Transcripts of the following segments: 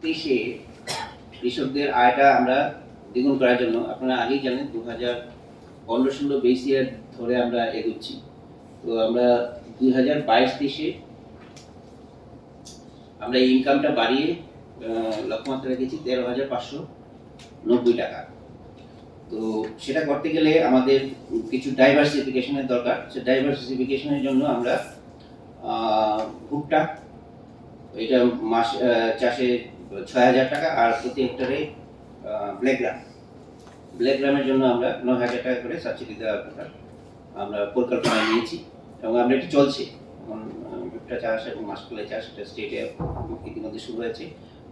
2023-এ কৃষকদের আয়টা আমরা দ্বিগুণ করার জন্য, আপনারা আগেই জানেন 2015-16 বেস ইয়ার ধরে আমরা এগোচ্ছি। তো আমরা 2022-23-এ আমরা ইনকামটা বাড়িয়ে লক্ষ্যমাত্রা রেখেছি 13,590 টাকা। তো সেটা করতে গেলে আমাদের কিছু ডাইভার্সিফিকেশনের দরকার। সেই ডাইভার্সিফিকেশনের জন্য আমরা ভুট্টা, এটা মাস চাষে 6,000 টাকা, আর প্রতি হেক্টরে ব্ল্যাক গ্রামের জন্য আমরা 9,000 টাকা করে সাবসিডি দেওয়ার কথা আমরা পরিকল্পনা নিয়েছি এবং আমরা এটি চলছে। এখন ভুট্টা চাষ এবং মাসকলাই চাষ এটা স্টেটে ইতিমধ্যে শুরু হয়েছে।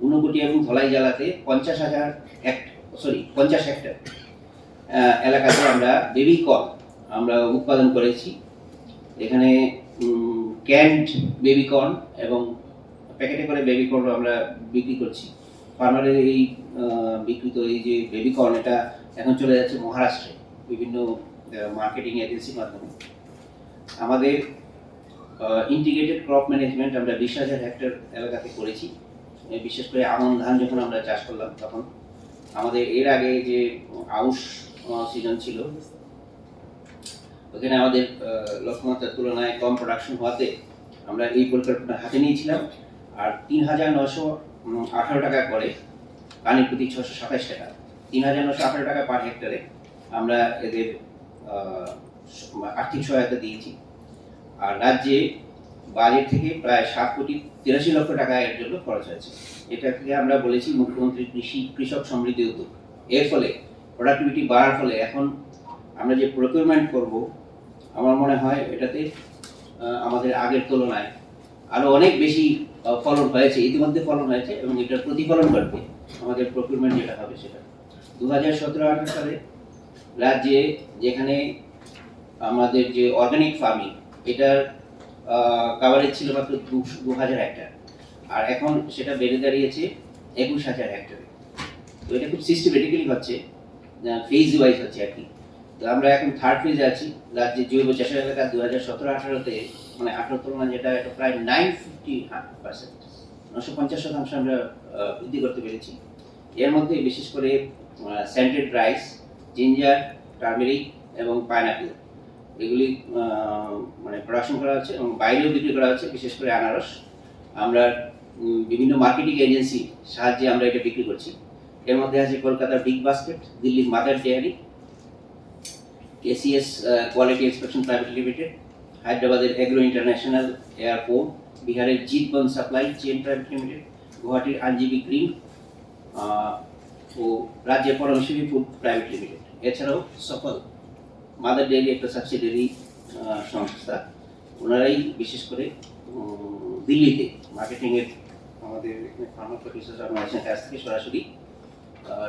ঊনকোটি এবং ধলাই জেলাতে 50 হেক্টর এলাকাতে আমরা বেবি কর্ন আমরা উৎপাদন করেছি। এখানে ক্যান্ড বেবি কর্ন এবং প্যাকেটে করে বেবি কর্ন আমরা বিক্রি করছি। ফার্মারের এই বিক্রিত এই যে বেবি কর্ন, এটা এখন চলে যাচ্ছে মহারাষ্ট্রে বিভিন্ন মার্কেটিং এজেন্সির মাধ্যমে। আমাদের ইন্টিগ্রেটেড ক্রপ ম্যানেজমেন্ট আমরা 20,000 হেক্টর এলাকাতে করেছি। বিশেষ করে আমন ধান যখন আমরা চাষ করলাম, তখন আমাদের এর আগে যে আউশ সিজন ছিল, ওখানে আমাদের লক্ষ্যমাত্রার তুলনায় কম প্রোডাকশন হওয়াতে আমরা এই পরিকল্পনা হাতে নিয়েছিলাম। আর 3,918 টাকা করে পানি প্রতি 627 টাকা, 3,918 টাকা পার হেক্টরে আমরা এদের আর্থিক সহায়তা দিয়েছি। আর রাজ্যে বাজেট থেকে প্রায় 7,83 লক্ষ টাকা এর জন্য খরচ হয়েছে। এটাকে আমরা বলেছি মুখ্যমন্ত্রী কৃষক সমৃদ্ধি উদ্যোগ। এর ফলে প্রোডাক্টিভিটি বাড়ার ফলে এখন আমরা যে প্রকিউরমেন্ট করব, আমার মনে হয় এটাতে আমাদের আগের তুলনায় আরো অনেক বেশি ফলন হয়েছে, ইতিমধ্যে ফলন হয়েছে এবং এটার প্রতিফলন করবে আমাদের প্রকিউরমেন্ট যেটা হবে সেটা। 2017-18 সালে রাজ্যে যেখানে আমাদের যে অর্গানিক ফার্মিং, এটার কাভারেজ ছিল মাত্র 2,000 হেক্টর, আর এখন সেটা বেড়ে দাঁড়িয়েছে 21,000 হেক্টরে। তো এটা খুব সিস্টেমেটিক্যালি হচ্ছে, ফেজ ওয়াইজ হচ্ছে আর কি। তো আমরা এখন থার্ড ফেজে আছি। রাজ্যে জৈব চাষের এলাকা 2017-18-তে মানে 18 তুলনায় যেটা এটা প্রায় 950% আমরা বৃদ্ধি করতে পেরেছি। এর মধ্যে বিশেষ করে সেন্টেড রাইস, জিঞ্জার, টার্মেরিক এবং পাইনাপেল এগুলি মানে প্রোডাকশন করা হচ্ছে এবং বাইরেও বিক্রি করা হচ্ছে। বিশেষ করে আনারস আমরা বিভিন্ন মার্কেটিং এজেন্সি সাহায্যে আমরা এটা বিক্রি করছি। এর মধ্যে আছে কলকাতার বিগ বাস্কেট, দিল্লির Mother Dairy, KCS quality inspection private limited, হায়দ্রাবাদের এগ্রো ইন্টারন্যাশনাল এয়ারপোর্ট, বিহারের জিতবন সাপ্লাই চেইন প্রাইভেট লিমিটেড, গুয়াহাটির আনজিবি গ্রিন ও রাজ্যের পরমেশ্বরী ফুড প্রাইভেট লিমিটেড। এছাড়াও সফল মাদার ডেয়ারি একটা সাবসিডিয়ারি সংস্থা, ওনারাই বিশেষ করে দিল্লিতে মার্কেটিংয়ের আমাদের ফার্মার প্রডিউসার অর্গানাইজেশনের কাছ থেকে সরাসরি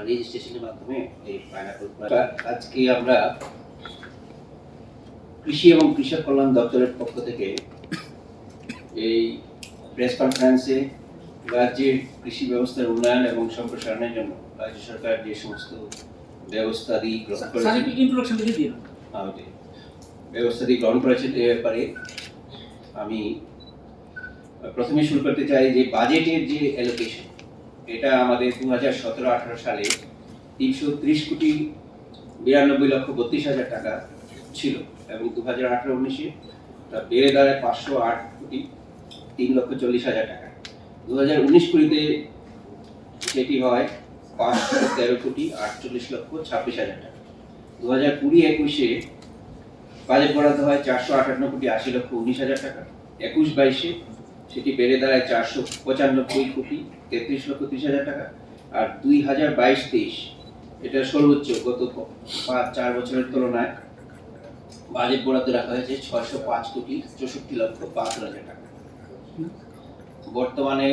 রেজিস্ট্রেশনের মাধ্যমে এই পাইনাপেল। আজকে আমরা কৃষি এবং কৃষক কল্যাণ দপ্তরের পক্ষ থেকে এই প্রেস কনফারেন্সে রাজ্যের কৃষি ব্যবস্থার উন্নয়ন এবং সম্প্রসারণের জন্য রাজ্য সরকার যে সমস্ত ব্যবস্থাদি গ্রহণ করেছেন এ ব্যাপারে আমি প্রথমে শুরু করতে চাই যে বাজেটের যে অ্যালোকেশন, এটা আমাদের 2017-18 সালে 330,92,32,000 টাকা ছিল এবং 2018-19-এ তা বেড়ে দাঁড়ায় 508,03,40,000 টাকা। 2019-20-তে সেটি হয় 513,48,26,000 টাকা। 2020-21-এ বাজেট বরাদ্দ হয় 458,80,19,000 টাকা। 21-22-এ সেটি বেড়ে দাঁড়ায় 495,33,30,000 টাকা। আর 2022-23 এটা সর্বোচ্চ গত 4 বছরের তুলনায় বাজেট বরাদ্দ রাখা হয়েছে 605,64,05,000 টাকা। বর্তমানে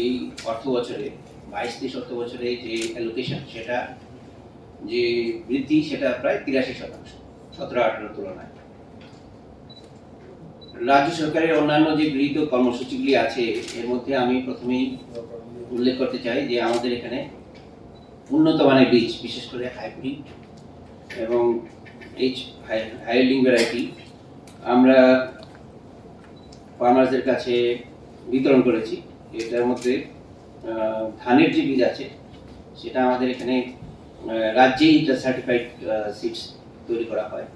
এই অর্থ বছরে 22-23 অর্থ বছরে যে অ্যালোকেশন, সেটা যে বৃদ্ধি সেটা প্রায় 83% 17-18 তুলনায়। রাজ্য সরকারের অন্যান্য যে গৃহীত কর্মসূচিগুলি আছে, এর মধ্যে আমি প্রথমেই উল্লেখ করতে চাই যে আমাদের এখানে উন্নত মানের বীজ, বিশেষ করে হাইব্রিড এবং হাই ইল্ডিং ভ্যারাইটি আমরা ফার্মারদের কাছে বিতরণ করেছি। এটার মধ্যে ধানের যে বীজ আছে সেটা আমাদের এখানে রাজ্যেই সার্টিফাইড সিডস তৈরি করা হয়।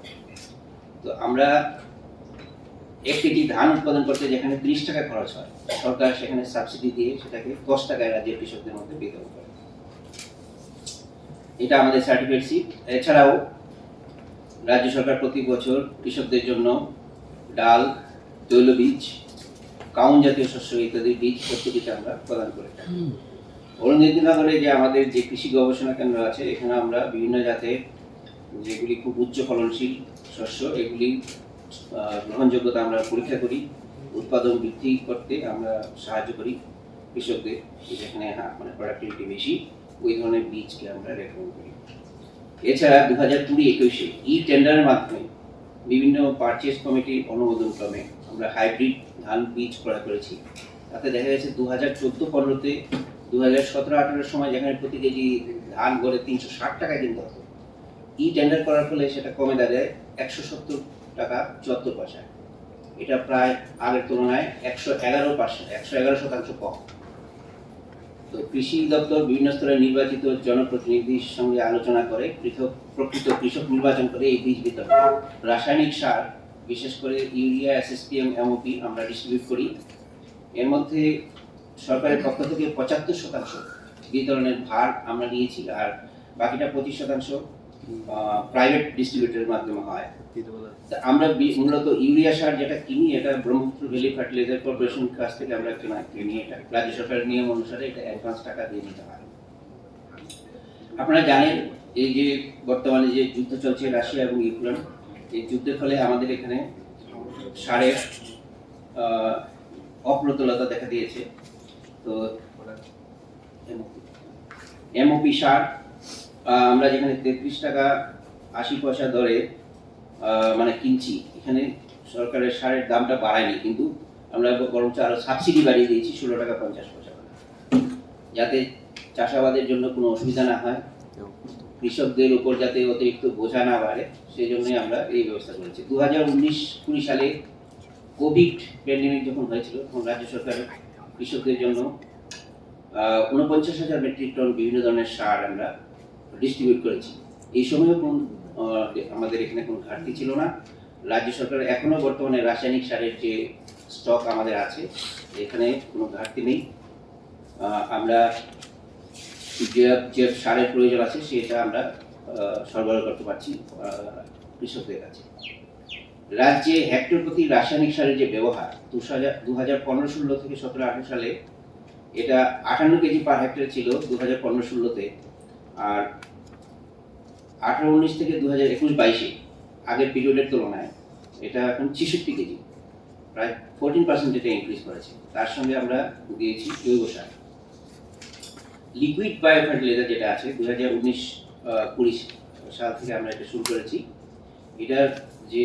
তো আমরা 1 কেজি ধান উৎপাদন করতে যেখানে 30 টাকা খরচ হয়, সরকার সেখানে সাবসিডি দিয়ে সেটাকে 10 টাকায় রাজ্যের কৃষকদের মধ্যে বিতরণ করে। এটা আমাদের সার্টিফাইড সিড। এছাড়াও রাজ্য সরকার প্রতি বছর কৃষকদের জন্য ডাল, তৈলবীজ, কাউন জাতীয় শস্য ইত্যাদি বীজ প্রত্যেকটা আমরা প্রদান করে থাকি। অরুণগীতিনগরে যে আমাদের যে কৃষি গবেষণা কেন্দ্র আছে, এখানে আমরা বিভিন্ন জাতের যেগুলি খুব উচ্চ ফলনশীল শস্য এগুলি গ্রহণযোগ্যতা আমরা পরীক্ষা করি, উৎপাদন বৃদ্ধি করতে আমরা সাহায্য করি কৃষকদের, যেখানে মানে প্রোডাক্টিভিটি বেশি ওই ধরনের বীজকে আমরা রেকমেন্ড করি। এছাড়া 2020-21 ই টেন্ডারের মাধ্যমে বিভিন্ন পারচেজ কমিটির অনুমোদন ক্রমে আমরা হাইব্রিড ধান বীজ ক্রয় করেছি। তাতে দেখা গেছে 2014-15-তে 2017-18 সময় যেখানে প্রতি কেজি ধান গড়ে 360 টাকায় কিনতে হতো, ই টেন্ডার করার ফলে সেটা কমে দাঁড়ায় 170 টাকা 74 পয়সায়। এটা প্রায় আগের তুলনায় 111% কম। তো কৃষি দপ্তর বিভিন্ন স্তরে নির্বাচিত জনপ্রতিনিধির সঙ্গে আলোচনা করে প্রকৃত কৃষক নির্বাচন করে এই বীজ বিতরণ। রাসায়নিক সার বিশেষ করে ইউরিয়া, এসএসপি এবং এমওপি আমরা ডিস্ট্রিবিউট করি। এর মধ্যে সরকারের পক্ষ থেকে 75% বিতরণের ভার আমরা নিয়েছি, আর বাকিটা 25% প্রাইভেট ডিস্ট্রিবিউটরের মাধ্যমে হয়। আমরা মূলত ইউরিয়া সার যেটা কিনি, এটা ব্রহ্মপুত্র ভ্যালি ফার্টিলাইজার কর্পোরেশনের কাছ থেকে আমরা কিনি। এটা রাজ্য সরকারের নিয়ম অনুসারে এটা অ্যাডভান্স টাকা দিয়ে নিতে হয়। আপনারা জানেন এই যে বর্তমানে যে যুদ্ধ চলছে রাশিয়া এবং ইউক্রেন, এই যুদ্ধের ফলে আমাদের এখানে সারের অপ্রতুলতা দেখা দিয়েছে। তো এমওপি সার আমরা যেখানে 33 টাকা 80 পয়সা দরে মানে কিনছি, এখানে সরকারের সারের দামটা বাড়ায়নি, কিন্তু আমরা বরঞ্চ আরো সাবসিডি বাড়িয়ে দিয়েছি 16 টাকা 50 পয়সা, যাতে চাষাবাদের জন্য কোনো অসুবিধা না হয়, কৃষকদের উপর যাতে অতিরিক্ত বোঝা না বাড়ে, সেই জন্যই আমরা এই ব্যবস্থা করেছি। 2019-20 সালে কোভিড প্যান্ডেমিক যখন হয়েছিল, তখন রাজ্য সরকার কৃষকদের জন্য 49,000 মেট্রিক টন বিভিন্ন ধরনের সার আমরা ডিস্ট্রিবিউট করেছি। এই সময়ও আমাদের এখানে কোনো ঘাটতি ছিল না। রাজ্য সরকার এখনো বর্তমানে রাসায়নিক সারের যে স্টক আমাদের আছে, এখানে কোনো ঘাটতি নেই। আমরা যে সারের প্রয়োজন আছে সেটা আমরা সরবরাহ করতে পারছি কৃষকদের কাছে। রাজ্যে হেক্টর প্রতি রাসায়নিক সারের যে ব্যবহার 2015-16 থেকে 17-18 সালে এটা 58 কেজি পার হেক্টর ছিল 2015-16-তে, আর 18-19 থেকে 2021-22 আগের পিরিয়ডের তুলনায় এটা এখন 66 কেজি, প্রায় 14% এটা ইনক্রিজ করেছে। তার সঙ্গে আমরা দিয়েছি জৈব সার। লিকুইড বায়ো ফার্টিলাইজার যেটা আছে 2019-20 সাল থেকে আমরা এটা শুরু করেছি। এটার যে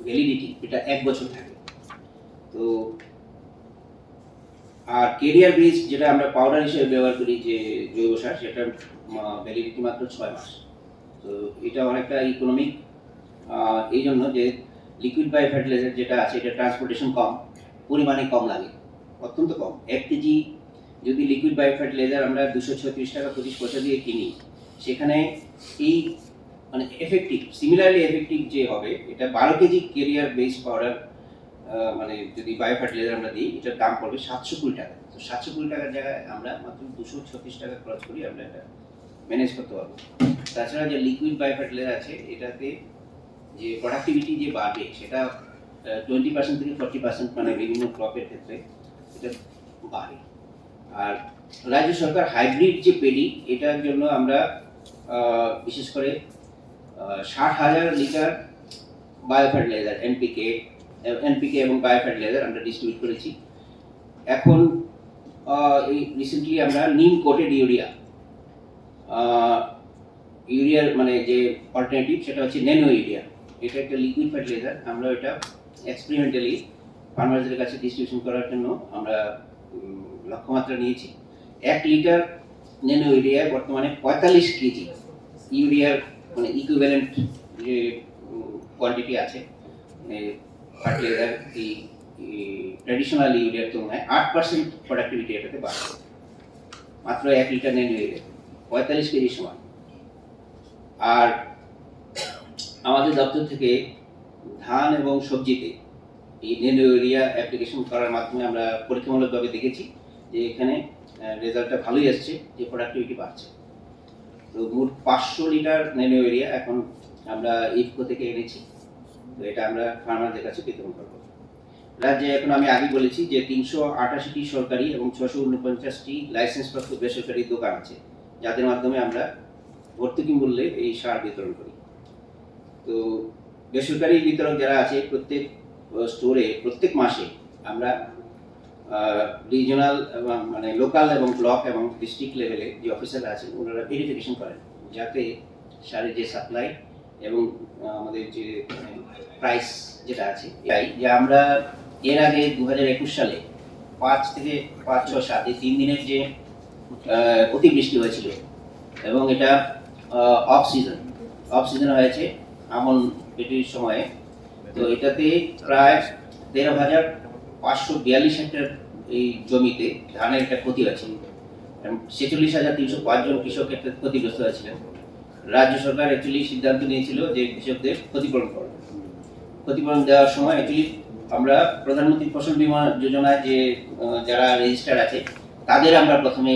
ভ্যালিডিটি এটা 1 বছর থাকে। তো আর কেরিয়ার বেস যেটা আমরা পাউডার হিসেবে ব্যবহার করি যে জৈব সার, সেটার ভ্যালিডিটি মাত্র 6 মাস। তো এটা অনেকটা ইকোনমিক এই জন্য যে লিকুইড বায়ো ফার্টিলাইজার যেটা আছে এটা ট্রান্সপোর্টেশন কম, পরিমাণে কম লাগে, অত্যন্ত কম। 1 কেজি যদি লিকুইড বায়ো ফার্টিলাইজার আমরা 236 টাকা 25 পয়সা দিয়ে কিনি, সেখানে এই মানে এফেক্টিভ সিমিলারলি এফেক্টিভ যে হবে এটা 12 কেজি কেরিয়ার বেস পাউডার মানে যদি বায়ো ফার্টিলাইজার আমরা দিই, এটার দাম পড়বে 720 টাকা। তো 720 টাকার জায়গায় আমরা মাত্র 236 টাকা খরচ করি আমরা এটা ম্যানেজ করতে পারবো। তাছাড়া যে লিকুইড বায়ো ফার্টিলাইজার আছে এটাতে যে প্রোডাক্টিভিটি যে বাড়বে সেটা 20% থেকে 40% মানে বিভিন্ন ক্রপের ক্ষেত্রে এটা বাড়ে। আর রাজ্য সরকার হাইব্রিড যে পেডি এটার জন্য আমরা বিশেষ করে 60,000 লিটার বায়ো ফার্টিলাইজার এনপিকে এবং বায়ো ফার্টিলাইজার আমরা ডিস্ট্রিবিউট করেছি। এখন এই রিসেন্টলি আমরা নিম কোটেড ইউরিয়ার মানে যে অল্টারনেটিভ সেটা হচ্ছে ন্যানো ইউরিয়া। এটা একটা লিকুইড ফার্টিলাইজার, আমরা এটা এক্সপেরিমেন্টালি ফার্মারদের কাছে ডিস্ট্রিবিউশন করার জন্য আমরা লক্ষ্যমাত্রা নিয়েছি। 1 লিটার ন্যানো ইউরিয়া বর্তমানে 45 কেজি ইউরিয়ার মানে ইকুইভ্যালেন্ট যে কোয়ান্টিটি আছে ফার্টিলাইজার এই ট্র্যাডিশনাল ইউরিয়ার তুলনায় 8% প্রোডাক্টিভিটি এটাতে বাড়বে। মাত্র 1 লিটার নেনো ইউরিয়া 45 কেজি সমান। আর আমাদের দপ্তর থেকে ধান এবং সবজিতে এই নেনো ইউরিয়া অ্যাপ্লিকেশন করার মাধ্যমে আমরা পরীক্ষামূলকভাবে দেখেছি যে এখানে রেজাল্টটা ভালোই আসছে, যে প্রোডাক্টিভিটি বাড়ছে। তো মোট 500 লিটার নেনো ইউরিয়া এখন আমরা ইফকো থেকে এনেছি। তো এটা আমরা ফার্মারদের কাছে বিতরণ করব। রাজ্যে এখন আমি আগে বলেছি যে 388টি সরকারি এবং 649টি লাইসেন্সপ্রাপ্ত বেসরকারি দোকান আছে, যাদের মাধ্যমে আমরা ভর্তুকি মূল্যে এই সার বিতরণ করি। তো বেসরকারি বিতরক যারা আছে প্রত্যেক স্টোরে প্রত্যেক মাসে আমরা রিজিওনাল এবং মানে লোকাল এবং ব্লক এবং ডিস্ট্রিক্ট লেভেলে যে অফিসাররা আছেন ওনারা ভেরিফিকেশন করেন, যাতে সারের যে সাপ্লাই এবং আমাদের যে প্রাইস যেটা আছে তাই যে আমরা এর আগে 2021 সালে 5 থেকে 5, 6, 7 এই 3 দিনের যে অতিবৃষ্টি হয়েছিল এবং এটা অফ সিজন হয়েছে আমন পেটির সময়ে। তো এটাতে প্রায় 13,542 হেক্টর এই জমিতে ধানের একটা ক্ষতি হয়েছে। 46,305 জন কৃষক এতে ক্ষতিগ্রস্ত হয়েছিলেন। রাজ্য সরকার অ্যাকচুয়ালি সিদ্ধান্ত নিয়েছিল যে কৃষকদের ক্ষতিপূরণ করবে। ক্ষতিপূরণ দেওয়ার সময় অ্যাকচুয়ালি আমরা প্রধানমন্ত্রী ফসল বীমা যোজনায় যে যারা রেজিস্টার আছে তাদের আমরা প্রথমে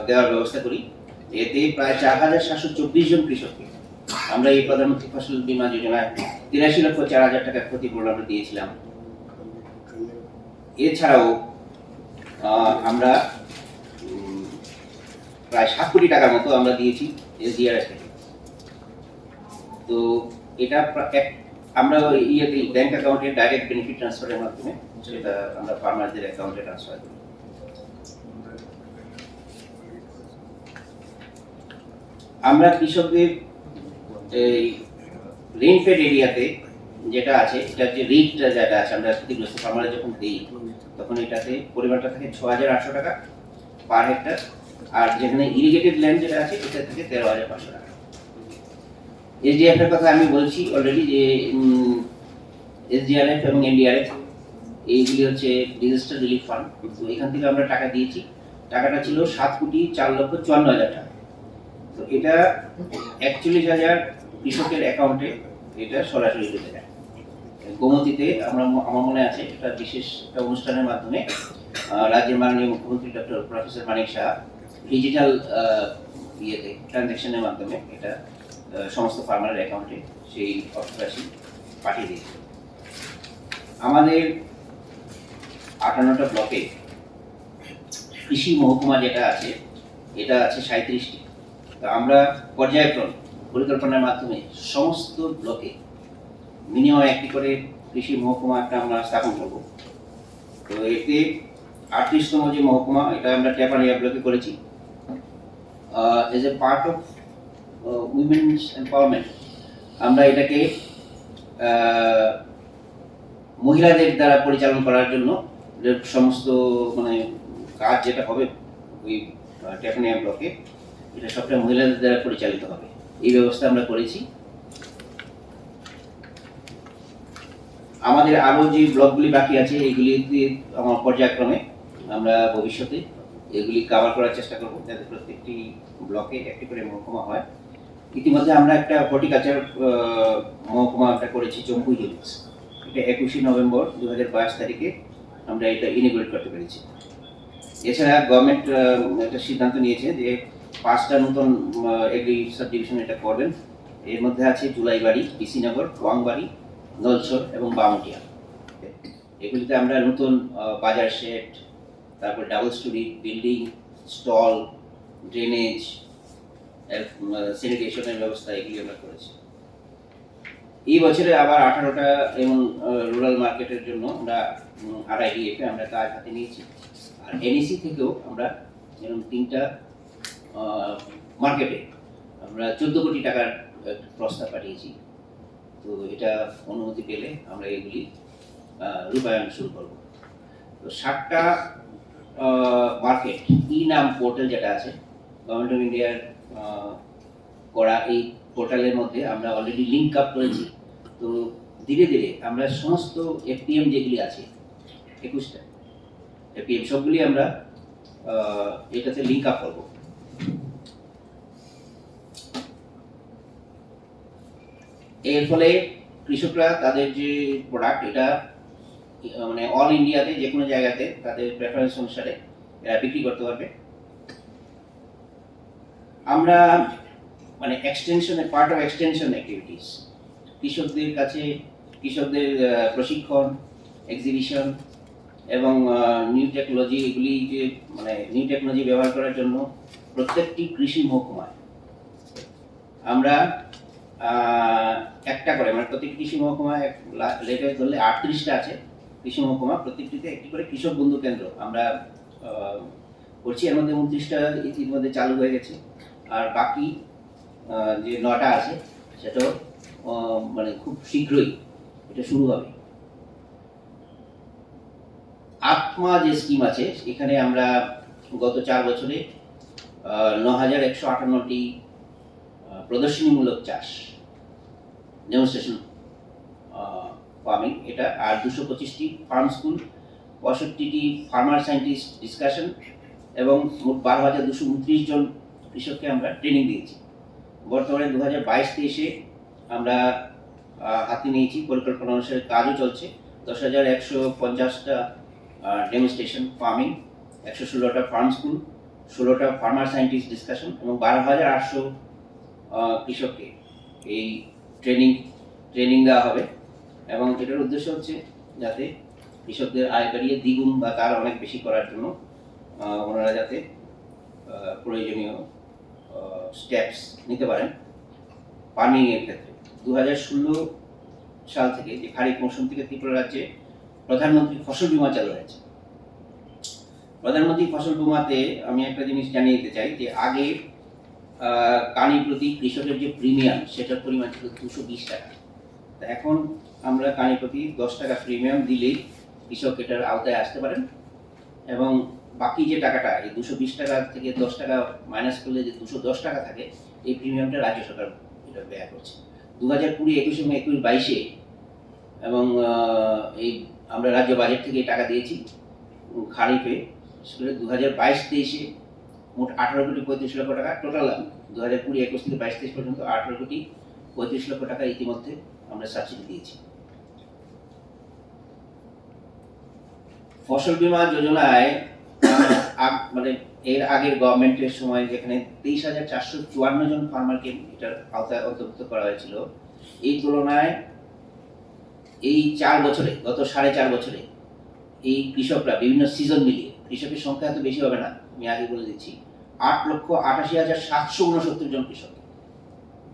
দেওয়ার ব্যবস্থা করি। এতে প্রায় 4,724 জন কৃষককে আমরা এই প্রধানমন্ত্রী ফসল বীমা যোজনায় 83,04,000 টাকা ক্ষতিপূরণ আমরা দিয়েছিলাম। এছাড়াও আমরা প্রায় 7 কোটি টাকার মতো আমরা দিয়েছি এসডিআরএফ থেকে। তো এটা আমরা ইয়েতে ব্যাংক অ্যাকাউন্টে ডাইরেক্ট বেনিফিট ট্রান্সফারের মাধ্যমে সেটা আমরা ফার্মারদের অ্যাকাউন্টে ট্রান্সফার করি। আমরা কৃষকদের এই রেইনফেড এরিয়াতে যেটা আছে এটা যে রেটটা যেটা আছে আমরা ক্ষতিগ্রস্ত ফার্মারে যখন দিই তখন এটাতে পরিমাণটা থাকে 6,800 টাকা পার হেক্টর, আর যেখানে ইরিগেটেড ল্যান্ড যেটা আছে এটা থেকে 13,500 টাকা। এসডিআরএফ এর কথা আমি বলছি অলরেডি যে এসডিআরএফ এবং এনডিআরএফ এইগুলি হচ্ছে ডিজাস্টার রিলিফ ফান্ড। তো এখান থেকে আমরা টাকা দিয়েছি, টাকাটা ছিল 7,04,54,000 টাকা। তো এটা 41,000 কৃষকের অ্যাকাউন্টে এটা সরাসরি ঢুকে যায়। গোমতীতে আমার মনে আছে একটা বিশেষ একটা অনুষ্ঠানের মাধ্যমে রাজ্যের মাননীয় মুখ্যমন্ত্রী ডক্টর প্রফেসর মানিক শাহ ডিজিটাল ইয়েতে ট্রানজ্যাকশনের মাধ্যমে এটা সমস্ত ফার্মারের অ্যাকাউন্টে সেই অর্থরাশি পাঠিয়ে দিয়েছে। আমাদের 58টা ব্লকে কৃষি মহকুমা যেটা আছে এটা আছে 37টি। তো আমরা পর্যায়ক্রমে পরিকল্পনার মাধ্যমে সমস্ত ব্লকে মিনিমাম একটি করে কৃষি মহকুমা একটা আমরা স্থাপন করব। তো এতে 38তম যে মহকুমা এটা আমরা ট্যাপানিয়া ব্লকে করেছি। As a part of women's empowerment আমরা এটাকে মহিলাদের দ্বারা পরিচালনা করার জন্য সমস্ত মানে কাজ যেটা হবে ওই ট্যাপানিয়া ব্লকে এটা সবটা মহিলাদের দ্বারা পরিচালিত হবে, এই ব্যবস্থা আমরা করেছি। আমাদের আরো যে ব্লকগুলি বাকি আছে এগুলি আমার পর্যায়ক্রমে আমরা ভবিষ্যতে এগুলি কভার করার চেষ্টা করব, যাতে প্রত্যেকটি ব্লকে একটি করে মহকুমা হয়। ইতিমধ্যে আমরা একটা হর্টিকালচার মহকুমা একটা করেছি চম্পুই হিলস, এটা 21 নভেম্বর 2022 তারিখে আমরা এটা ইনিগ্রেট করতে পেরেছি। এছাড়া গভর্নমেন্ট একটা সিদ্ধান্ত নিয়েছে যে 5টা নতুন এগ্রি সাব ডিভিশন এটা করবেন। এর মধ্যে আছে জুলাইবাড়ি, বিসিনগর, ওয়াংবাড়ি, নলছর এবং বামুটিয়া। এগুলিতে আমরা নতুন বাজার শেড, তারপর double storey building, stall, drainage, স্যানিটেশনের ব্যবস্থা এগুলি আমরা করেছি। এই বছরে আবার 18টা এবং রুরাল মার্কেটের জন্য আমরা RIDF আমরা কাজ হাতে নিয়েছি। আর NEC থেকেও আমরা যেমন 3টা মার্কেটে আমরা 14 কোটি টাকার প্রস্তাব পাঠিয়েছি। তো এটা অনুমতি পেলে আমরা এগুলি রূপায়ণ শুরু করব। তো 7টা মার্কেট নাম পোর্টাল যেটা আছে গভর্নমেন্ট অফ ইন্ডিয়ার করা, এই পোর্টালের মধ্যে আমরা অলরেডি লিঙ্ক আপ করেছি। তো ধীরে ধীরে আমরা সমস্ত FPM যেগুলি আছে 21টা FPM সবগুলি আমরা এটাতে লিঙ্ক আপ করবো। এর ফলে কৃষকরা তাদের যে প্রোডাক্ট এটা মানে অল ইন্ডিয়াতে যে কোনো জায়গাতে তাদের প্রেফারেন্স অনুসারে এরা বিক্রি করতে পারবে। আমরা মানে এক্সটেনশনের পার্ট অফ এক্সটেনশন অ্যাক্টিভিটিস, কৃষকদের কাছে কৃষকদের প্রশিক্ষণ, এক্সিবিশন এবং নিউ টেকনোলজি, এগুলি যে মানে নিউ টেকনোলজি ব্যবহার করার জন্য প্রত্যেকটি কৃষি মহকুমায় আমরা একটা করে মানে প্রত্যেক কৃষি মহকুমায় লেটেস্ট ধরলে 38টা আছে কৃষি মহকুমা, প্রত্যেকটিতে একটি করে কৃষক বন্ধু কেন্দ্র আমরা করছি। এর মধ্যে 29টা ইতিমধ্যে চালু হয়ে গেছে, আর বাকি যে 9টা আছে সেটাও মানে খুব শীঘ্রই এটা শুরু হবে। আত্মা যে স্কিম আছে এখানে আমরা গত 4 বছরে 9158টি প্রদর্শনীমূলক চাষ ডেমনস্ট্রেশন ফার্মিং এটা, আর 225টি ফার্ম স্কুল, 65টি ফার্মার সায়েন্টিস্ট ডিসকাশন এবং মোট 12,229 জন কৃষককে আমরা ট্রেনিং দিয়েছি। বর্তমানে 2022-23-এ আমরা হাতে নিয়েছি, পরিকল্পনা অনুসারে কাজও চলছে। 10,150টা ডেমনস্ট্রেশন ফার্মিং, 116টা ফার্ম স্কুল, 16টা ফার্মার সায়েন্টিস্ট ডিসকাশন এবং 12,800 কৃষককে এই ট্রেনিং দেওয়া হবে। এবং এটার উদ্দেশ্য হচ্ছে যাতে কৃষকদের আয় বাড়িয়ে দ্বিগুণ বা তার অনেক বেশি করার জন্য ওনারা যাতে প্রয়োজনীয় স্টেপস নিতে পারেন ফার্মিংয়ের ক্ষেত্রে। 2016 সাল থেকে যে খারিফ মৌসুম থেকে ত্রিপুরা রাজ্যে প্রধানমন্ত্রী ফসল বীমা চালু হয়েছে। প্রধানমন্ত্রী ফসল বীমাতে আমি একটা জিনিস জানিয়ে দিতে চাই যে আগে কানি প্রতি কৃষকের যে প্রিমিয়াম সেটার পরিমাণ ছিল 220 টাকা। এখন আমরা কানি প্রতি 10 টাকা প্রিমিয়াম দিলেই কৃষক এটার আওতায় আসতে পারেন, এবং বাকি যে টাকাটা এই 220 টাকা থেকে 10 টাকা মাইনাস করলে যে 210 টাকা থাকে এই প্রিমিয়ামটা রাজ্য সরকার এটা ব্যয় করছে। 2020-21 এবং 21-22-এ এবং এই আমরা রাজ্য বাজেট থেকে টাকা দিয়েছি খারিফে। 2022-23-এ মোট 18 কোটি 35 লক্ষ টাকা টোটাল। 2020-21 থেকে 22-23 পর্যন্ত 18 কোটি 35 লক্ষ টাকা ইতিমধ্যে আমরা সাবসিডি দিয়েছি। ফসল বীমা যোজনায় মানে এর আগের গভর্নমেন্টের সময় যেখানে 23,454 জন ফার্মারকে এটার আওতায় অন্তর্ভুক্ত করা হয়েছিল, এই তুলনায় এই 4 বছরে গত 4.5 বছরে এই কৃষকরা বিভিন্ন সিজন মিলিয়ে, কৃষকের সংখ্যা এত বেশি হবে না আমি আগে বলে দিচ্ছি, 8,88,769 জন কৃষক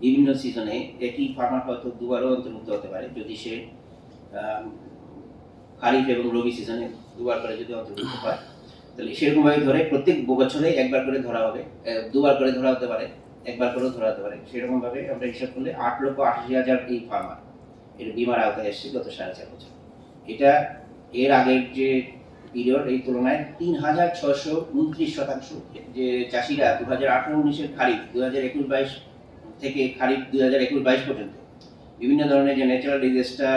বিভিন্ন সিজনে, একই ফার্মার হয়তো দুবারও অন্তর্ভুক্ত হতে পারে যদি সে খারিফ এবং রবি সিজনে দুবার করে যদি অন্তর্ভুক্ত হয়, তাহলে সেরকমভাবে ধরে প্রত্যেক বছরে একবার করে ধরা হবে, দুবার করে ধরা হতে পারে, একবার করেও ধরা হতে পারে। সেরকমভাবে আমরা হিসাব করলে 8,88,000 এই ফার্মার এর বিমার আওতায় এসেছে গত 4.5 বছর। এটা এর আগের যে পিরিয়ড এই তুলনায় 3,629% যে চাষিরা 2018-19-এর খারিফ 2021-22 থেকে খারিফ 2021-22 পর্যন্ত বিভিন্ন ধরনের যে ন্যাচারাল ডিজাস্টার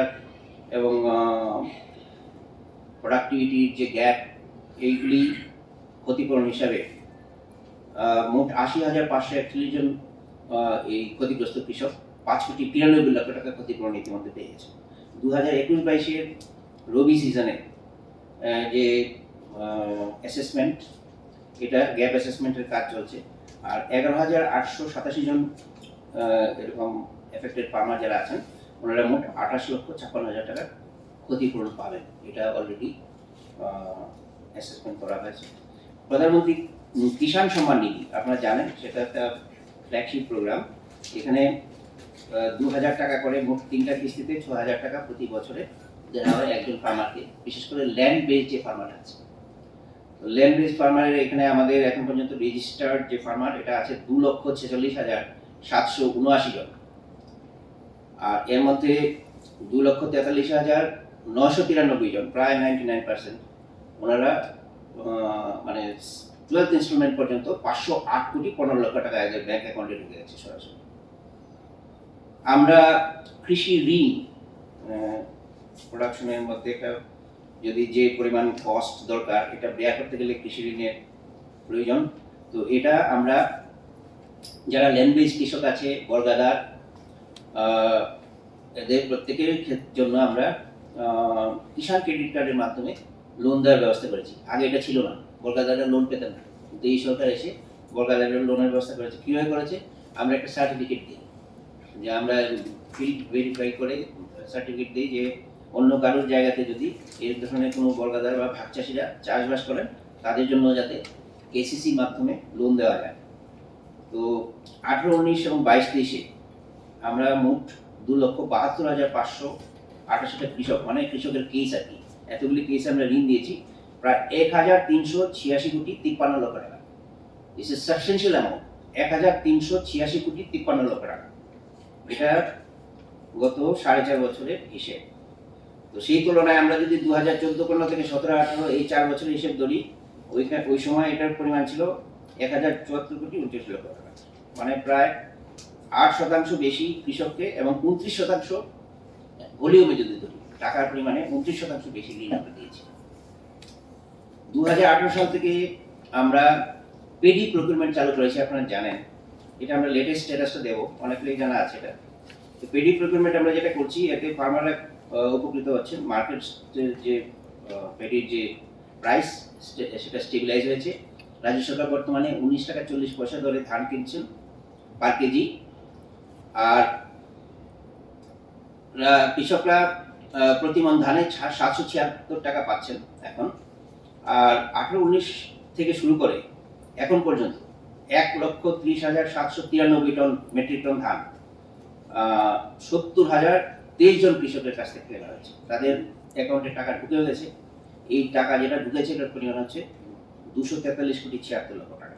এবং প্রোডাক্টিভিটির যে গ্যাপ, এইগুলি ক্ষতিপূরণ হিসাবে মোট 80,541 জন এই ক্ষতিগ্রস্ত কৃষক 5,93 লক্ষ টাকা ক্ষতিপূরণ ইতিমধ্যে পেয়ে গেছে। 2021-22-এর রবি সিজনে যে অ্যাসেসমেন্ট, এটা গ্যাপ অ্যাসেসমেন্টের কাজ চলছে, আর 11,887 জন এরকম এফেক্টেড ফার্মার যারা আছেন ওনারা মোট 28,56,000 টাকা ক্ষতিপূরণ পাবেন। এটা অলরেডি অ্যাসেসমেন্ট করা হয়েছে। প্রধানমন্ত্রী কিষাণ সম্মান নিধি আপনারা জানেন, সেটা একটা ফ্ল্যাগশিপ প্রোগ্রাম। এখানে 2,000 টাকা করে মোট 3টা কিস্তিতে 6,000 টাকা প্রতি বছরে দেওয়া হয় একজন ফার্মারকে, বিশেষ করে ল্যান্ড বেসড যে ফার্মার আছে। ল্যান্ড বেসড ফার্মারের এখানে আমাদের এখন পর্যন্ত রেজিস্টার্ড যে ফার্মার এটা আছে 2,46,779 জন, আর এর মধ্যে 2,43,993 জন, প্রায় 99%, ওনারা মানে 12th ইনস্টলমেন্ট পর্যন্ত 508,15,00,000 টাকা এদের ব্যাংক অ্যাকাউন্টে ঢুকে গেছে সরাসরি। আমরা কৃষি ঋণ প্রোডাকশনের মধ্যে একটা যদি যে পরিমাণ কস্ট দরকার এটা ব্যয় করতে গেলে কৃষি ঋণের প্রয়োজন। তো এটা আমরা যারা ল্যান্ড বেজ কৃষক আছে, বর্গাদার, এদের প্রত্যেকের জন্য আমরা কিষাণ ক্রেডিট কার্ডের মাধ্যমে লোন দেওয়ার ব্যবস্থা করেছি। আগে এটা ছিল না, বর্গাদাররা লোন পেতেন না, কিন্তু এই সরকার এসে বর্গাদারের লোনের ব্যবস্থা করেছে। কীভাবে করেছে? আমরা একটা সার্টিফিকেট দিই, যে আমরা ফিল্ড ভেরিফাই করে সার্টিফিকেট দিই যে অন্য কারোর জায়গাতে যদি এই ধরনের কোনো বর্গাদার বা ভাগ চাষিরা চাষবাস করেন, তাদের জন্য যাতে কেসিসির মাধ্যমে লোন দেওয়া যায়। তো 18, 19 এবং 22-23 আমরা মোট 2,72,588টা কৃষক, মানে কৃষকের কেস আর কি, এতগুলি কেস আমরা ঋণ দিয়েছি প্রায় 1,386 কোটি 53 লক্ষ টাকা। দিস ইজ সাবস্টেন্সিয়াল অ্যামাউন্ট, 1,386 কোটি 53 লক্ষ টাকা। এটা গত 4.5 বছরের হিসেব। তো সেই তুলনায় আমরা যদি 2014-15 থেকে 17-18 এই 4 বছরের হিসেব ধরি, ওই সময় এটার পরিমাণ ছিল 1,074 কোটি 29 লক্ষ টাকা, মানে প্রায় 8% বেশি কৃষককে, এবং 29% ভলিউমে যদি ধরি, টাকার পরিমাণে 29% বেশি ঋণ আমরা দিয়েছি। 2018 সাল থেকে আমরা পেডি প্রকিউরমেন্ট চালু করেছি, আপনারা জানেন। এটা আমরা লেটেস্ট স্ট্যাটাসটা দেবো, অনেকেই জানা আছে এটা। তো পেডি প্রকিউরমেন্ট আমরা যেটা করছি, এতে ফার্মাররা উপকৃত হচ্ছে। মার্কেট যে পেডির যে প্রাইস, সেটা স্টেবিলাইজ হয়েছে। রাজ্য সরকার বর্তমানে 19 টাকা 40 পয়সা দরে ধান কিনছেন পার কেজি, আর কৃষকরা প্রতি মণ ধানে 776 টাকা পাচ্ছেন এখন। আর 18-19 থেকে শুরু করে এখন পর্যন্ত 1,30,793 টন মেট্রিক টন ধান 70,023 জন কৃষকের কাছ থেকে কেনা হয়েছে। তাদের অ্যাকাউন্টে টাকা ঢুকে গেছে। এই টাকা যেটা ঢুকেছে এটার পরিমাণ হচ্ছে 243 কোটি 76 লক্ষ টাকা।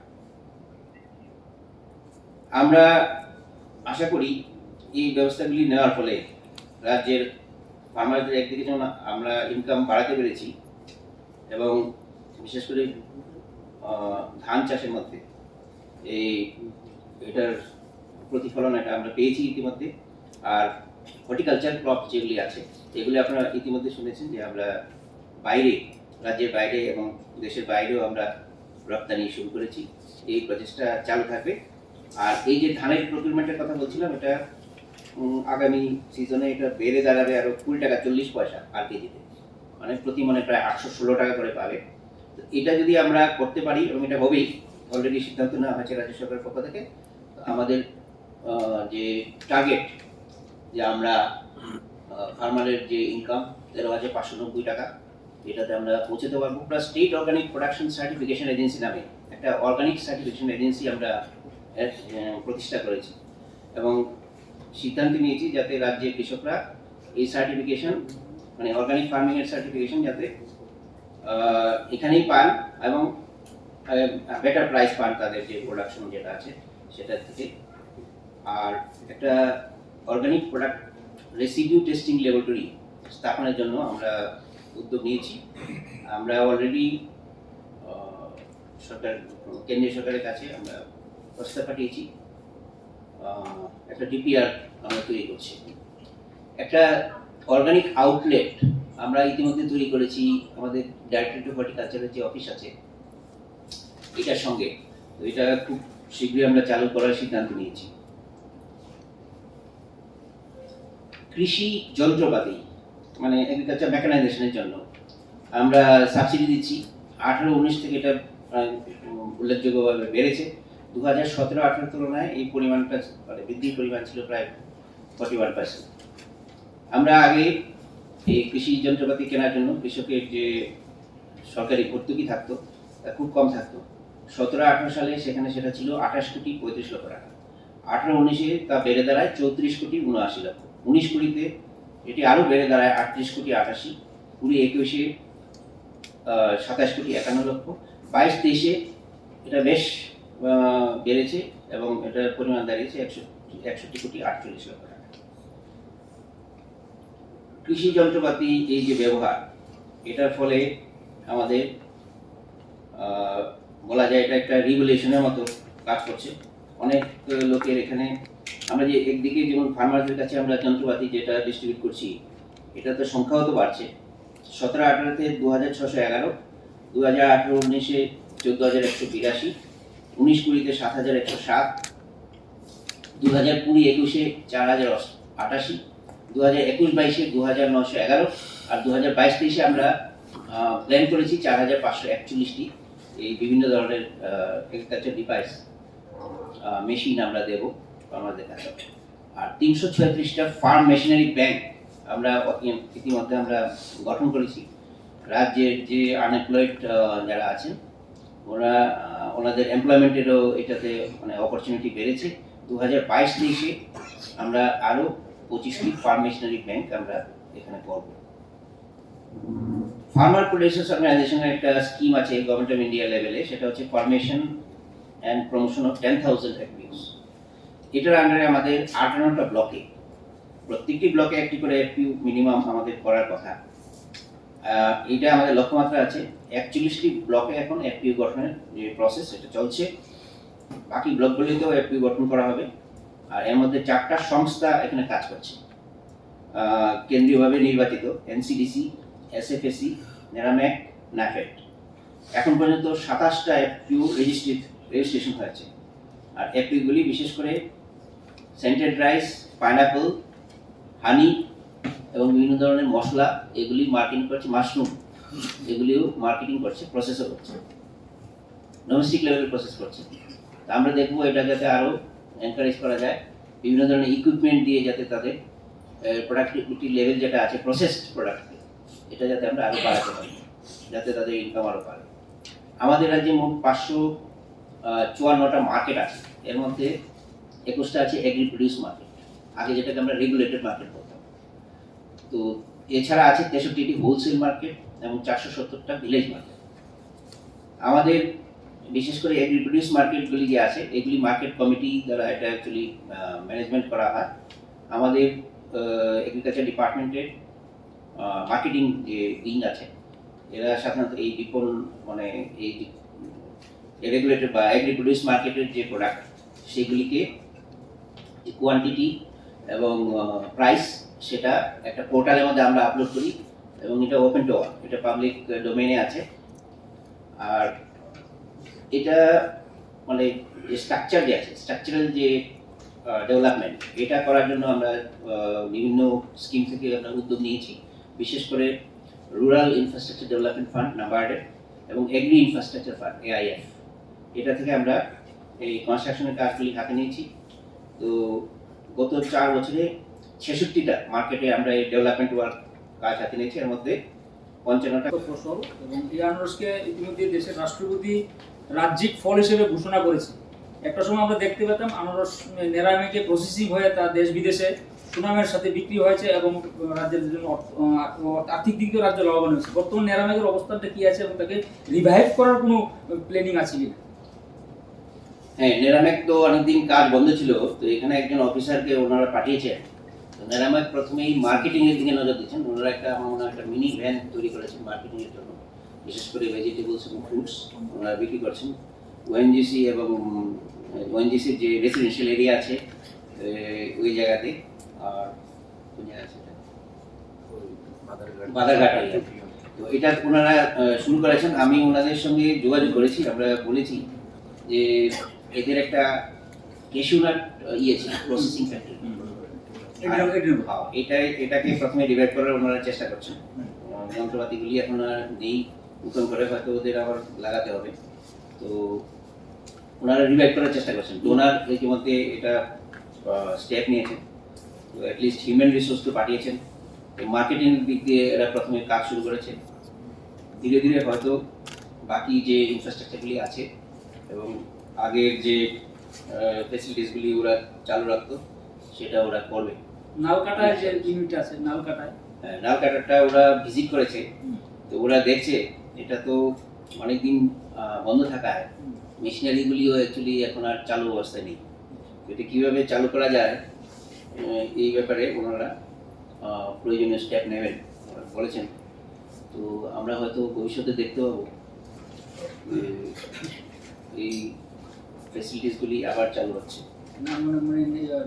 আমরা আশা করি এই ব্যবস্থাগুলি নেওয়ার ফলে রাজ্যের ফার্মারদের একদিকে যেমন আমরা ইনকাম বাড়াতে পেরেছি, এবং বিশেষ করে ধান চাষের মধ্যে এটার প্রতিফলন এটা আমরা পেয়েছি ইতিমধ্যে। আর হর্টিকালচার ক্রপ যেগুলি আছে, এগুলি আপনারা ইতিমধ্যে শুনেছেন যে আমরা বাইরে, রাজ্যের বাইরে এবং দেশের বাইরেও আমরা রপ্তানি শুরু করেছি। এই প্রচেষ্টা চালু থাকবে। আর এই যে ধানের প্রকিউরমেন্টের কথা বলছিলাম, এটা আগামী সিজনে এটা বেড়ে দাঁড়াবে আরো 20 টাকা 40 পয়সা আর কেজিতে, মানে প্রতি মনে প্রায় 816 টাকা করে পাবে। তো এটা যদি আমরা করতে পারি, এবং এটা হবেই, অলরেডি সিদ্ধান্ত নেওয়া হয়েছে রাজ্য সরকারের পক্ষ থেকে। আমাদের যে টার্গেট, যে আমরা ফার্মারের যে ইনকাম 13,590 টাকা, এটাতে আমরা পৌঁছতে পারবো। Plus state organic production certification agency নামে একটা অর্গানিক সার্টিফিকেশন এজেন্সি আমরা প্রতিষ্ঠা করেছি, এবং সিদ্ধান্ত নিয়েছি যাতে রাজ্যের কৃষকরা এই সার্টিফিকেশন, মানে অর্গানিক ফার্মিং এর সার্টিফিকেশন যাতে এখানেই পান, এবং বেটার প্রাইস পান তাদের যে প্রোডাকশন যেটা আছে সেটা থেকে। আর একটা organic product residue testing laboratory স্থাপনের জন্য আমরা উদ্যোগ নিয়েছি। আমরা অলরেডি সরকার, কেন্দ্রীয় সরকারের কাছে আমরা প্রস্তাব পাঠিয়েছি। একটা ডিপিআর আমরা তৈরি করছি। একটা অর্গানিক আউটলেট আমরা ইতিমধ্যে তৈরি করেছি আমাদের ডাইরেক্টরেট অফ হর্টিকালচারের যে অফিস আছে এটার সঙ্গে। তো এটা খুব শীঘ্রই আমরা চালু করার সিদ্ধান্ত নিয়েছি। কৃষি যন্ত্রপাতি, মানে এগ্রিকালচার মেকানাইজেশনের জন্য আমরা সাবসিডি দিচ্ছি। 18-19 থেকে এটা উল্লেখযোগ্যভাবে বেড়েছে। 2017-18 তুলনায় এই পরিমাণটা, মানে বৃদ্ধির পরিমাণ ছিল প্রায় 41%। আমরা আগে এই কৃষি যন্ত্রপাতি কেনার জন্য কৃষকের যে সরকারি ভর্তুকি থাকতো তা খুব কম থাকতো। 17-18 সালে সেখানে সেটা ছিল 28 কোটি 35 লক্ষ টাকা। 18-19-এ তা বেড়ে দাঁড়ায় 34 কোটি 79 লক্ষ। 19-20-তে এটি আরও বেড়ে দাঁড়ায় 38 কোটি 88। 20-21-এ 27 কোটি 51 লক্ষ। 22-23-এ এটা বেশ বেড়েছে, এবং এটার পরিমাণ দাঁড়িয়েছে 61 কোটি 48 লক্ষ টাকা। কৃষি যন্ত্রপাতি এই যে ব্যবহার, এটার ফলে আমাদের বলা যায় এটা একটা রিভলিউশনের মতো কাজ করছে। অনেক লোকের এখানে আমরা যে একদিকে যেমন ফার্মারদের কাছে আমরা যন্ত্রপাতি যেটা ডিস্ট্রিবিউট করছি, এটা তো সংখ্যাও তো বাড়ছে। 17-18-তে 2,611, 2018-19-এ 14,182, 19-20-তে 7,107, 2020-21-এ 4,088, 2021-22-এ 2,911, আর 2022-23-এ আমরা প্ল্যান করেছি 4,541টি এই বিভিন্ন ধরনের এগ্রিকালচার ডিভাইস মেশিন আমরা দেব আমাদের কাছে। আর 336টা ফার্ম মেশিনারি ব্যাংক আমরা ইতিমধ্যে আমরা গঠন করেছি। রাজ্যের যে আনএমপ্লয়েড যারা আছেন ওনাদের এমপ্লয়মেন্টেরও এটাতে মানে অপরচুনিটি বেড়েছে। 2022-23-এ আমরা আরও 25টি ফার্ম মেশিনারি ব্যাংক আমরা এখানে করব। ফার্মার প্রোডিউসার্স অর্গানাইজেশনের একটা স্কিম আছে গভর্নমেন্ট অফ ইন্ডিয়া লেভেলে, সেটা হচ্ছে ফরমেশন অ্যান্ড প্রমোশন অফ 10,000 এফপিওস। এটার আন্ডারে আমাদের 58টা ব্লকে, প্রত্যেকটি ব্লকে একটি করে এফপিও মিনিমাম আমাদের করার কথা। এটা আমাদের লক্ষ্যমাত্রা আছে। 41টি ব্লকে এখন এফপিও গঠনের যে প্রসেস এটা চলছে, বাকি ব্লকগুলিতেও এফপিও গঠন করা হবে। আর এর মধ্যে 4টা সংস্থা এখানে কাজ করছে কেন্দ্রীয়ভাবে নির্বাচিত, এনসিডিসি, এসএফএসি, নেরামেক, ন্যাফেড। এখন পর্যন্ত 27টা এফপিও রেজিস্ট্রেশন হয়েছে। আর এফপিওগুলি বিশেষ করে সেন্টেড রাইস, পাইনাপল, হানি এবং বিভিন্ন ধরনের মশলা এগুলি মার্কেটিং করছে, মাশরুম এগুলিও মার্কেটিং করছে, প্রসেসও করছে, ডোমেস্টিক লেভেলে প্রসেস করছে। আমরা দেখবো এটা যাতে আরও এনকারেজ করা যায়, বিভিন্ন ধরনের ইকুইপমেন্ট দিয়ে যাতে তাদের প্রোডাক্টিভিটি লেভেল যেটা আছে প্রসেসড প্রোডাক্ট এটা যাতে আমরা আরও বাড়াতে পারি, যাতে তাদের ইনকাম আরও বাড়ে। আমাদের রাজ্যে মোট 554টা মার্কেট আছে, এর মধ্যে 21টা আছে এগ্রি প্রডিউস মার্কেট, আগে যেটাকে আমরা রেগুলেটেড মার্কেট বলতাম। তো এছাড়া আছে 63টি হোলসেল মার্কেট এবং 470টা ভিলেজ মার্কেট। আমাদের বিশেষ করে এগ্রি প্রডিউস মার্কেটগুলি যে আছে এগুলি মার্কেট কমিটি দ্বারা এটা অ্যাকচুয়ালি ম্যানেজমেন্ট করা হয়। আমাদের এগ্রিকালচার ডিপার্টমেন্টের মার্কেটিং যে উইং আছে এরা সাধারণত এই বিপণন মানে এই রেগুলেটেড বা এগ্রি প্রডিউস মার্কেটের যে প্রোডাক্ট সেগুলিকে কোয়ান্টিটি এবং প্রাইস সেটা একটা পোর্টালের মধ্যে আমরা আপলোড করি এবং এটা ওপেন টু অল, এটা পাবলিক ডোমেইনে আছে। আর এটা মানে যে স্ট্রাকচার যে আছে, স্ট্রাকচারাল যে ডেভেলপমেন্ট এটা করার জন্য আমরা বিভিন্ন স্কিম থেকে আমরা উদ্যোগ নিয়েছি, বিশেষ করে রুরাল ইনফ্রাস্ট্রাকচার ডেভেলপমেন্ট ফান্ড নাবার্ডে এবং এগ্রি ইনফ্রাস্ট্রাকচার ফান্ড AIF, এটা থেকে আমরা এই কনস্ট্রাকশনের কাজগুলি হাতে নিয়েছি। তো গত 4 বছরে 66টা মার্কেটে আমরা এই ডেভেলপমেন্ট ওয়ার্ক কাজ হাতে নিয়েছি, এর মধ্যে 55টা ফসল। এবং এই আনারসকে ইতিমধ্যে দেশের রাষ্ট্রপতি রাজ্যিক ফল হিসেবে ঘোষণা করেছে। একটা সময় আমরা দেখতে পেতাম আনারস নেরামেকে প্রসেসিং হয়ে তা দেশ বিদেশে সুনামের সাথে বিক্রি হয়েছে এবং রাজ্যের জন্য আর্থিক দিক দিয়ে রাজ্য লাভবান হয়েছে। বর্তমান নেরামেকের অবস্থানটা কি আছে এবং তাকে রিভাইভ করার কোনো প্ল্যানিং আছে কিনা? হ্যাঁ, নেরামেক তো অনেকদিন কাজ বন্ধ ছিল, তো এখানে একজন অফিসারকে ওনারা পাঠিয়েছেন। তো নেরামেক প্রথমেই মার্কেটিং এর দিকে নজর দিচ্ছেন। ওনারা একটা মিনি ভ্যান তৈরি করেছেন মার্কেটিং এর জন্য, বিশেষ করে ভেজিটেবলস এবং ফ্রুটস ওনারা বিক্রি করছেন। ওএনজিসি এবং ওএনজিসির যে রেসিডেন্সিয়াল এরিয়া আছে ওই জায়গাতে, আর কোন জায়গা আছে বাদারঘাট এরিয়া, তো এটা ওনারা শুরু করেছেন। আমি ওনাদের সঙ্গে যোগাযোগ করেছি, আমরা বলেছি যে এদের একটা ক্যাশিউনাট ছিল প্রসেসিং ফ্যাক্টরি, এটাকে প্রথমে রিভাইভ করার ওনারা চেষ্টা করছেন। যন্ত্রপাতিগুলি এখন আর নেই, নতুন করে হয়তো ওদের আবার লাগাতে হবে, তো ওনারা রিভাইভ করার চেষ্টা করছেন। ডোনার ইতিমধ্যে এটা স্টেপ নিয়েছেন, তো অ্যাটলিস্ট হিউম্যান রিসোর্স তো পাঠিয়েছেন। মার্কেটিং দিক দিয়ে এরা প্রথমে কাজ শুরু করেছে, ধীরে ধীরে হয়তো বাকি যে ইনফ্রাস্ট্রাকচারগুলি আছে এবং আগের যে ফেসিলিটিসগুলি ওরা চালু রাখতো সেটা ওরা করবে। নালকাটায় যে ইউনিট আছে, নালকাটাটা ওরা ভিজিট করেছে, তো ওরা দেখছে এটা তো অনেকদিন বন্ধ থাকায় মেশিনারিগুলিও অ্যাকচুয়ালি এখন আর চালু অবস্থায় নেই। এটা কীভাবে চালু করা যায় এই ব্যাপারে ওনারা প্রয়োজনীয় স্টেপ নেবেন বলেছেন। তো আমরা হয়তো ভবিষ্যতে দেখতে পাবো এই ফ্যাসিলিটিসগুলি আবার চালু হচ্ছে,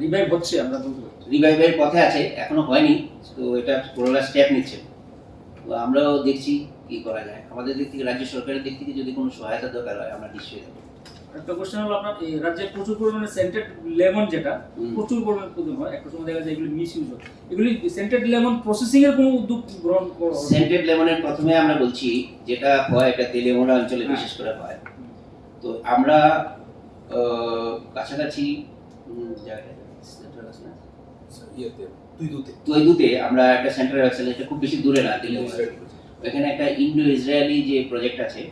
রিভাইভ হচ্ছে, আমরা বলতে পারি রিভাইভের পথে আছে, এখনো হয়নি। তো এটা পুরোটা স্টেপ নিচ্ছে, তো আমরাও দেখছি কি করা যায়। আমাদের দিক থেকে, রাজ্য সরকারের দিক থেকে যদি কোনো সহায়তা দরকার হয় আমরা নিশ্চয়ই দেবো। একটা কোশ্চেন হলো, আপনার এই রাজ্যে প্রচুর পরিমাণে সেন্টেড লেমন যেটা হুম। প্রচুর পরিমাণে উৎপাদন হয়, একটা সময় দেখা যায় এগুলি মিস ইউজ হয়, এগুলি সেন্টেড লেমন প্রসেসিং এর কোনো উদ্যোগ গ্রহণ করা হবে? সেন্টেড লেমনের প্রথমে আমরা বলছি যেটা হয় এটা তেলেমুড়া অঞ্চলে বিশেষ করে হয়। তো আমরা কাছাকাছি তৈদুতে আমরা একটা সেন্টার অফ এক্সেলেন্স, খুব বেশি দূরে না তেলেমুড়া, এখানে একটা ইন্ডো ইসরায়েলি যে প্রজেক্ট আছে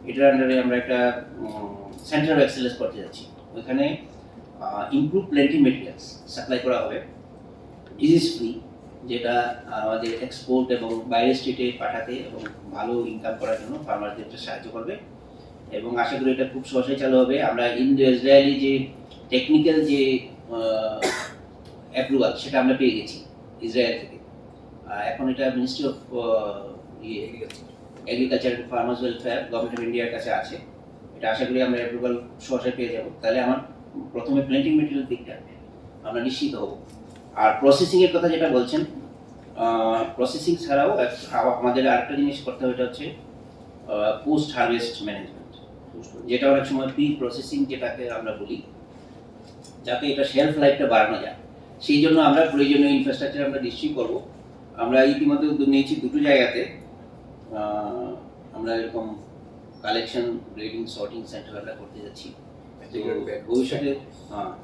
এটার আন্ডারে আমরা একটা সেন্টার অফ এক্সেলেন্স করতে যাচ্ছি। ওইখানে ইমপ্রুভ প্ল্যান্টিং মেটেরিয়ালস সাপ্লাই করা হবে, ডিজিজ ফ্রি, যেটা আমাদের এক্সপোর্ট এবং বাইরের স্টেটে পাঠাতে এবং ভালো ইনকাম করার জন্য ফার্মারদের সাহায্য করবে। এবং আশা করি এটা খুব সহজেই চালু হবে। আমরা ইন্ডো ইসরায়েলি যে টেকনিক্যাল যে অ্যাপ্রুভাল সেটা আমরা পেয়ে গেছি ইসরায়েল থেকে। এখন এটা ministry of agriculture and farmers welfare government of ইন্ডিয়ার কাছে আছে। এটা আশা করি আমরা অ্যাপ্রুভাল সহজেই পেয়ে যাব। তাহলে আমার প্রথমে প্ল্যান্টিং মেটেরিয়াল দিকটা আমরা নিশ্চিত হব। আর প্রসেসিংয়ের কথা যেটা বলছেন, প্রসেসিং ছাড়াও আমাদের আরেকটা জিনিস করতে হবে, এটা হচ্ছে পোস্ট হারভেস্ট ম্যানেজমেন্ট, যেটা অনেক সময় প্রি প্রসেসিং যেটাকে আমরা বলি, যাতে এটা শেলফ লাইফটা বাড়ানো যায়। সেই জন্য আমরা প্রয়োজনীয় ইনফ্রাস্ট্রাকচার আমরা নিশ্চয়ই করবো। আমরা ইতিমধ্যে উদ্যোগ নিয়েছি দুটো জায়গাতে, আমরা এরকম কালেকশন, গ্রেডিং, সর্টিং সেন্টার আমরা করতে যাচ্ছি। ভবিষ্যতে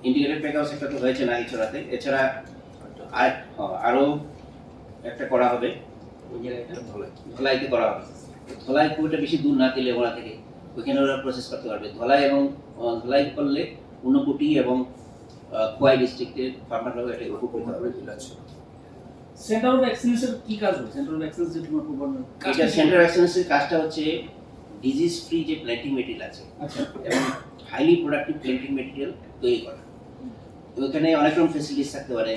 ইন্টিগ্রেটেড প্যাক হাউস একটা তো হয়েছে নারীছড়াতে, এছাড়া আরও একটা করা হবে ওই জায়গাটা ধলাইতে করা হবে। ধলাই খুব একটা বেশি দূর না তেলেমুড়া থেকে, ওইখানে ওরা প্রসেস করতে পারবে। ধলাই এবং ধলাই করলে ঊনকোটি এবং খোয়াই ডিস্ট্রিক্টের ফার্মাররাও এটা উপকৃত হবে। সেন্টার অফ এক্সেলেন্সের কি কাজ হবে? সেন্টার অফ এক্সেলেন্স যে তোমার প্রবলেম, এটা সেন্টার অফ এক্সেলেন্সের কাজটা হচ্ছে ডিজিজ ফ্রি যে প্ল্যান্টিং মেটেরিয়াল আছে আচ্ছা, এবং হাইলি প্রোডাক্টিভ প্ল্যান্টিং মেটেরিয়াল তৈরি করা। তো এখানে অনেক রকম ফ্যাসিলিটিস থাকতে পারে,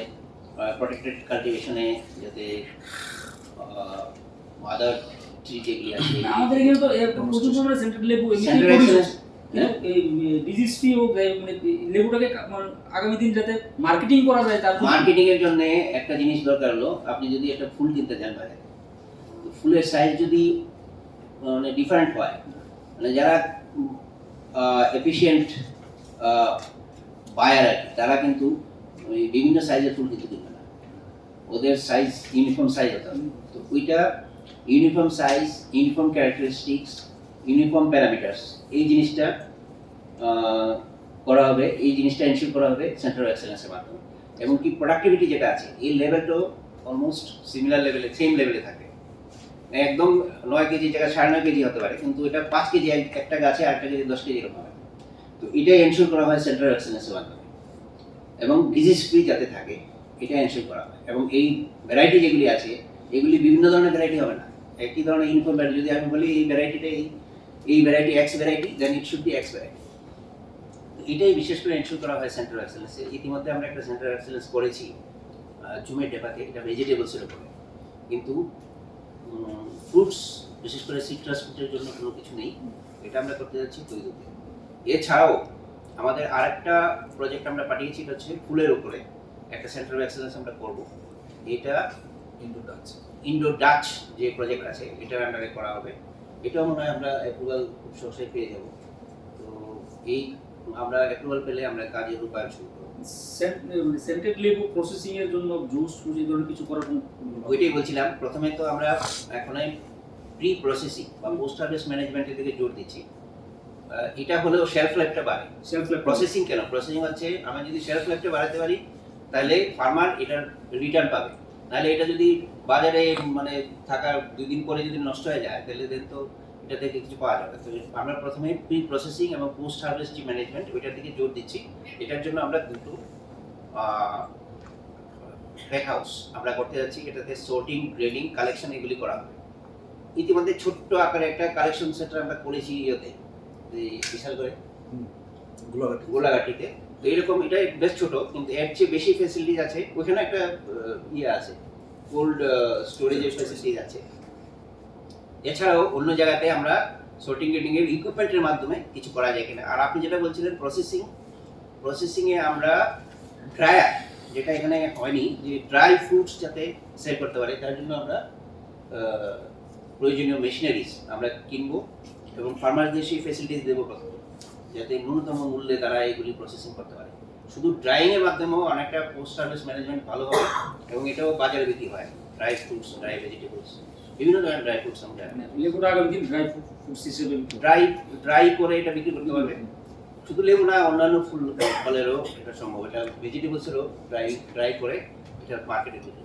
প্রোটেক্টেড কাল্টিভেশনে, যাতে মাদার ট্রি যেগুলি আছে। আমাদের এখানে তো প্রচুর পরিমাণে সেন্টার লেবু সেন্টার অফ এক্সেলেন্স এই ডিজিজ ফ্রি ও মানে লেবুটাকে আগামী দিন যাতে মার্কেটিং করা যায়, তার মার্কেটিং এর জন্য একটা জিনিস দরকার হলো, আপনি যদি একটা ফুল কিনতে যান বাজারে, ফুলের সাইজ যদি মানে ডিফারেন্ট হয়, মানে যারা এফিশিয়েন্ট বায়ার আছে তারা কিন্তু ওই বিভিন্ন সাইজের ফুল কিন্তু কিনবে না, ওদের সাইজ ইউনিফর্ম সাইজ হতে হবে। তো ওইটা uniform size, uniform characteristics, uniform parameters, এই জিনিসটা করা হবে, এই জিনিসটা এনশিওর করা হবে সেন্টার অফ এক্সেলেন্সের মাধ্যমে। এবং কি প্রোডাক্টিভিটি যেটা আছে এই লেভেলটাও অলমোস্ট সিমিলার লেভেলে, সেম লেভেলে থাকে। একদম 9 কেজি জায়গায় 9.5 কেজি হতে পারে, কিন্তু এটা 5 কেজি একটা গাছে, আরেকটা কেজি 10 কেজি এরকম হবে। তো এটাই এনশিওর করা হয় সেন্টার অফ এক্সেলেন্সের মাধ্যমে। এবং ডিজিজ ফ্রি যাতে থাকে এটা এনশিওর করা হয়। এবং এই ভ্যারাইটি যেগুলি আছে এগুলি বিভিন্ন ধরনের ভ্যারাইটি হবে না, একই ধরনের ইউনিফর্ম ভ্যারাইটি। যদি আমি বলি এই ভ্যারাইটিটা এই variety x variety, then it should be x variety. এটাই বিশেষ করে এনশিওর করা হয় সেন্টার অফ এক্সেলেন্সে। ইতিমধ্যে আমরা একটা সেন্টার অফ এক্সেলেন্স করেছি জুমের ডেপাতে, এটা ভেজিটেবলসের উপরে, কিন্তু ফ্রুটস বিশেষ করে সিট্রাস ফ্রুটের জন্য কোনো কিছু নেই। এটা আমরা করতে যাচ্ছি তৈরিতে। এছাড়াও আমাদের আরেকটা প্রজেক্ট আমরা পাঠিয়েছি, এটা হচ্ছে ফুলের উপরে একটা সেন্টার অফ এক্সেলেন্স আমরা করব। এটা ইন্ডো ডাচ যে প্রজেক্ট আছে এটার আন্ডারে করা হবে। এটাও মনে হয় আমরা অ্যাপ্রুভাল খুব সহজে পেয়ে যাব। তো এই আমরা অ্যাপ্রুভাল পেলে আমরা কাজের রূপায়ণ শুরু করব। সেন্টেড লেবু প্রসেসিং এর জন্য জুস এই ধরনের কিছু করার ওইটাই বলছিলাম। প্রথমে তো আমরা এখনই প্রি প্রসেসিং বা পোস্ট হারভেস্ট ম্যানেজমেন্টের দিকে জোর দিচ্ছি। এটা হলেও শেলফ লাইফটা বাড়ে। শেলফ লাইফ প্রসেসিং কেন? প্রসেসিং হচ্ছে আমরা যদি শেলফ লাইফটা বাড়াতে পারি তাহলে ফার্মার এটার রিটার্ন পাবে। নাহলে এটা যদি বাজারে মানে থাকার 2 দিন পরে যদি নষ্ট হয়ে যায় তাহলে দেন তো এটা থেকে কিছু পাওয়া যাবে। তো আমরা প্রথমে প্রি প্রসেসিং এবং পোস্ট হারভেস্ট ম্যানেজমেন্ট ওইটার দিকে জোর দিচ্ছি। এটার জন্য আমরা দুটো প্যাক হাউস আমরা করতে যাচ্ছি। এটাতে সর্টিং, গ্রেডিং, কালেকশন এগুলি করা হবে। ইতিমধ্যে ছোট্ট আকারে একটা কালেকশন সেন্টার আমরা করেছি ইয়েতে, বিশাল করে গোলাঘাটিতে। তো এরকম এটা বেশ ছোট, কিন্তু এর চেয়ে বেশি ফ্যাসিলিটিস আছে। ওখানে একটা ইয়ে আছে, কোল্ড স্টোরেজের ফ্যাসিলিটিস আছে। এছাড়াও অন্য জায়গাতে আমরা সর্টিং, গ্রেডিং এর ইকুইপমেন্টের মাধ্যমে কিছু করা যায় কিনা। আর আপনি যেটা বলছিলেন প্রসেসিংয়ে আমরা ড্রায়ার, যেটা এখানে হয়নি, যে ড্রাই ফ্রুটস যাতে সেল করতে পারে তার জন্য আমরা প্রয়োজনীয় মেশিনারিজ আমরা কিনবো এবং ফার্মারদের সেই ফ্যাসিলিটিস দেবো প্রথমে, যাতে ন্যূনতম মূল্যে তারা এগুলি প্রসেসিং করতে পারে। শুধু ড্রাইংয়ের মাধ্যমেও অনেকটা পোস্ট সার্ভিস ম্যানেজমেন্ট ভালো হবে এবং এটাও বাজারে বিক্রি হয়। ড্রাই ফ্রুটস, ড্রাই ভেজিটেবলস, বিভিন্ন ধরনের ড্রাই ফ্রুটস আমরা লেবুটা আগামী দিন ড্রাই ফ্রুটস হিসেবে ড্রাই করে এটা বিক্রি করতে পারবে। শুধু লেবু না, অন্যান্য ফলেরও এটা সম্ভব, এটা ভেজিটেবলসেরও ড্রাই করে এটা মার্কেটে বিক্রি